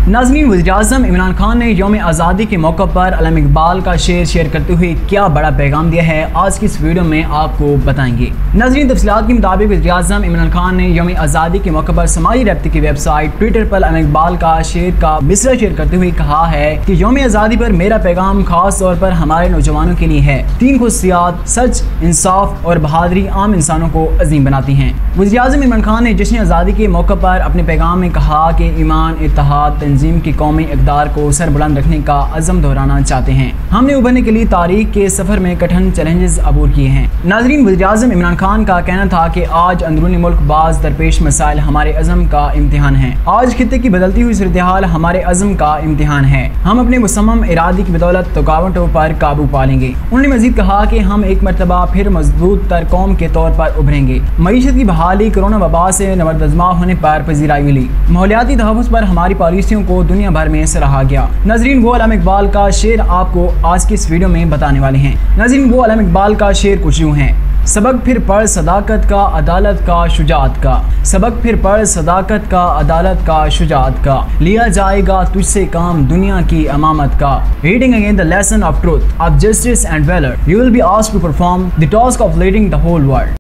नाज़रीन, वज़ीर-ए-आज़म इमरान खान ने यौम आज़ादी के मौके पर अल्लामा इकबाल का शेयर करते हुए क्या बड़ा पैगाम दिया है, आज की इस वीडियो में आपको बताएंगे। नाज़रीन, तफ़सीलात के मुताबिक वज़ीर-ए-आज़म इमरान खान ने यौम आज़ादी के मौके पर समाजी रब्ते की वेबसाइट ट्विटर पर अल्लामा इकबाल का शेर का मिसरा शेयर करते हुए कहा है कि यौम आज़ादी पर मेरा पैगाम खास तौर पर हमारे नौजवानों के लिए है। 3 खुसूसियात सच, इंसाफ और बहादुरी आम इंसानों को अजीम बनाती हैं। वज़ीर-ए-आज़म इमरान खान ने जश्न आज़ादी के मौके पर अपने पैगाम में कहा कि ईमान, इत्तेहाद, तंजीम की कौमी इक़दार को सरबुलंद रखने का अज़म दोहराना चाहते हैं। हमने उभरने के लिए तारीख के सफ़र में कठिन चैलेंजेस अबूर किए हैं। नाज़रीन, वज़ीर-ए-आज़म इमरान खान का कहना था कि आज अंदरूनी मुल्क बाज़ दरपेश मसाइल हमारे अज़म का इम्तिहान है। आज खित्ते की बदलती हुई सूरत-ए-हाल हमारे अज़म का इम्तिहान है। हम अपने मुसम्मम इरादे की बदौलत रुकावटों पर काबू पा लेंगे। उन्होंने मज़ीद कहा कि हम एक मरतबा फिर मजबूत तर कौम के तौर पर उभरेंगे। मईशत की बहाली कोरोना वबा से नवरदज़मा होने पर पजीराई मिली। माहौलियाती तहफ़्फ़ुज़ पर हमारी पॉलिसियों को दुनिया भर में सराहा गया। नाज़रीन, वो अल्लामा इकबाल का शेर आपको आज की इस वीडियो में बताने वाले हैं। नाज़रीन, वो अल्लामा इकबाल का शेर कुछ यूँ है। सबक फिर पढ़ सदाकत का, अदालत का, शुजाअत का। सबक फिर पढ़ सदाकत का, अदालत का, शुजाअत का। लिया जाएगा तुझसे काम दुनिया की अमामत का। Reading again the lesson of truth, of justice and valour, you will be asked to perform the task of leading the whole world.